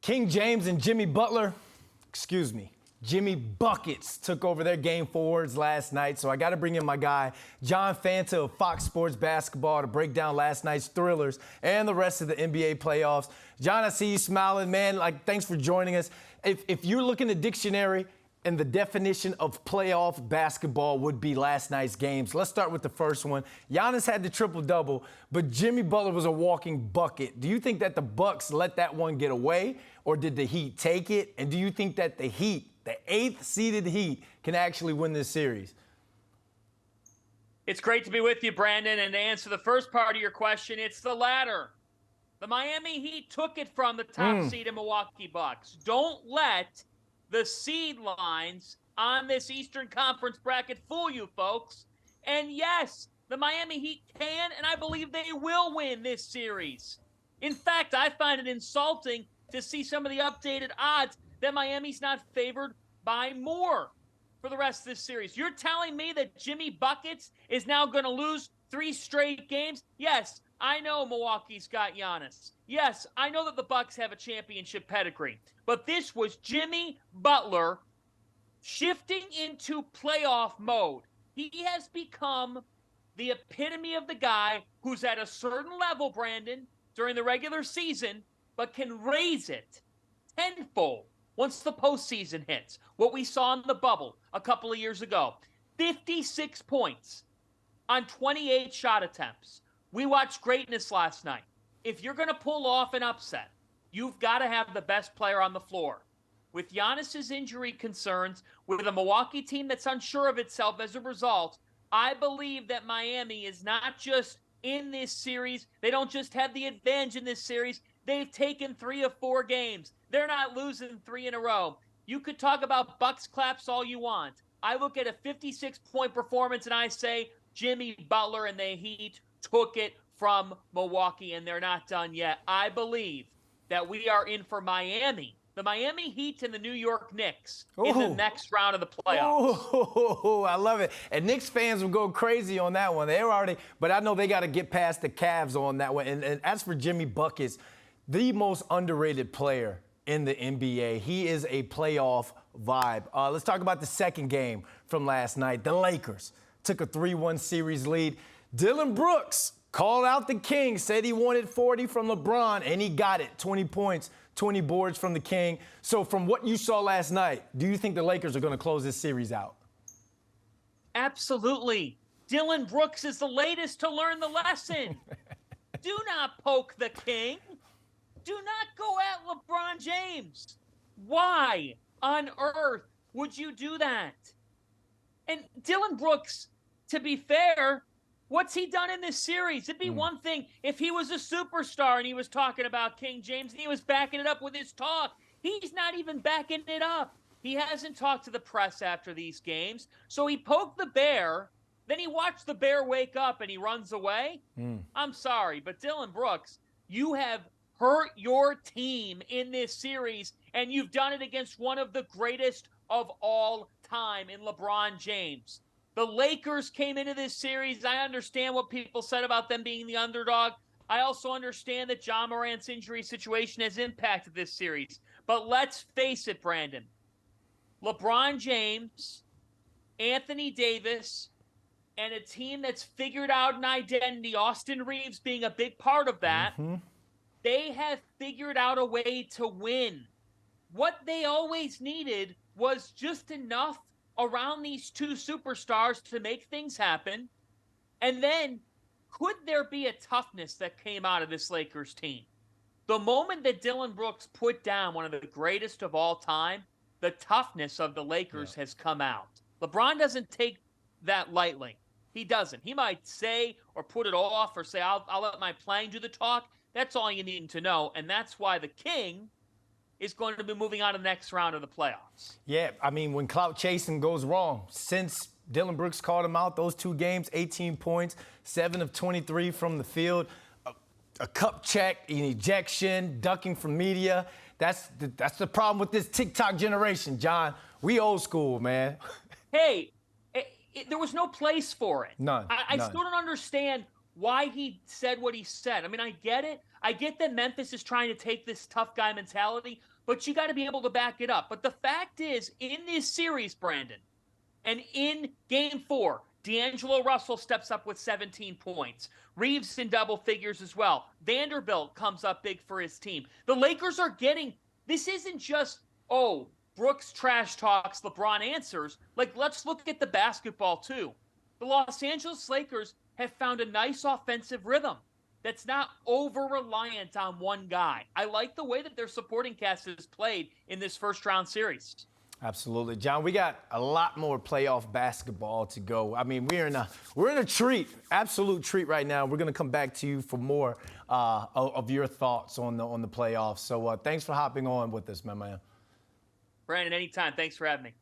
King James and Jimmy Buckets took over their game forwards last night. So I got to bring in my guy, John Fanta of Fox Sports Basketball, to break down last night's thrillers and the rest of the NBA playoffs. John, I see you smiling, man. Thanks for joining us. If you're looking at the dictionary and the definition of playoff basketball would be last night's games, let's start with the first one. Giannis had the triple-double, but Jimmy Butler was a walking bucket. Do you think that the Bucks let that one get away, or did the Heat take it? And do you think that the Heat, the 8th-seeded Heat, can actually win this series? It's great to be with you, Brandon. And to answer the first part of your question, it's the latter. The Miami Heat took it from the top seed in Milwaukee Bucks. Don't let the seed lines on this Eastern Conference bracket fool you, folks. And yes, the Miami Heat can, and I believe they will win this series. In fact, I find it insulting to see some of the updated odds that Miami's not favored by more for the rest of this series. You're telling me that Jimmy Buckets is now going to lose 3 straight games? Yes, I know Milwaukee's got Giannis. Yes, I know that the Bucks have a championship pedigree. But this was Jimmy Butler shifting into playoff mode. He has become the epitome of the guy who's at a certain level, Brandon, during the regular season, but can raise it tenfold once the postseason hits. What we saw in the bubble a couple of years ago. 56 points on 28 shot attempts. We watched greatness last night. If you're going to pull off an upset, you've got to have the best player on the floor. With Giannis's injury concerns, with a Milwaukee team that's unsure of itself as a result, I believe that Miami is not just in this series. They don't just have the advantage in this series. They've taken 3 of 4 games. They're not losing 3 in a row. You could talk about Bucks claps all you want. I look at a 56-point performance and I say Jimmy Butler and the Heat took it from Milwaukee, and they're not done yet. I believe that we are in for Miami, the Miami Heat and the New York Knicks in the next round of the playoffs. Oh, I love it. And Knicks fans will go crazy on that one. They were already, but I know they got to get past the Cavs on that one. And as for Jimmy Buckets, the most underrated player in the NBA. He is a playoff vibe. Let's talk about the second game from last night. The Lakers took a 3-1 series lead. Dillon Brooks called out the King, said he wanted 40 from LeBron, and he got it. 20 points, 20 boards from the King. So from what you saw last night, do you think the Lakers are going to close this series out? Absolutely. Dillon Brooks is the latest to learn the lesson. Do not poke the King. Do not go at LeBron James. Why on earth would you do that? And Dillon Brooks, to be fair, what's he done in this series? It'd be one thing if he was a superstar and he was talking about King James and he was backing it up with his talk. He's not even backing it up. He hasn't talked to the press after these games. So he poked the bear, then he watched the bear wake up and he runs away. I'm sorry, but Dillon Brooks, you have hurt your team in this series, and you've done it against one of the greatest of all time in LeBron James. The Lakers came into this series. I understand what people said about them being the underdog. I also understand that Ja Morant's injury situation has impacted this series. But let's face it, Brandon. LeBron James, Anthony Davis, and a team that's figured out an identity, Austin Reeves being a big part of that, they have figured out a way to win. What they always needed was just enough around these 2 superstars to make things happen. And then, could there be a toughness that came out of this Lakers team? The moment that Dillon Brooks put down one of the greatest of all time, the toughness of the Lakers has come out. LeBron doesn't take that lightly. He doesn't. He might say or put it off or say, I'll let my playing do the talk. That's all you need to know. And that's why the King is going to be moving on to the next round of the playoffs. Yeah, I mean, when clout chasing goes wrong, since Dillon Brooks called him out, those 2 games, 18 points, 7 of 23 from the field, a cup check, an ejection, ducking from media. That's the problem with this TikTok generation, John. We old school, man. Hey, there was no place for it. None. I still don't understand why he said what he said. I mean, I get it. I get that Memphis is trying to take this tough guy mentality, but you got to be able to back it up. But the fact is, in this series, Brandon, and in game 4, D'Angelo Russell steps up with 17 points. Reeves in double figures as well. Vanderbilt comes up big for his team. The Lakers are getting, this isn't just, oh, Brooks trash talks, LeBron answers. Like, let's look at the basketball too. The Los Angeles Lakers have found a nice offensive rhythm that's not over-reliant on one guy. I like the way that their supporting cast has played in this first-round series. Absolutely. John, we got a lot more playoff basketball to go. I mean, we're in a treat, absolute treat right now. We're going to come back to you for more of your thoughts on the playoffs. So thanks for hopping on with us, my man. Brandon, anytime. Thanks for having me.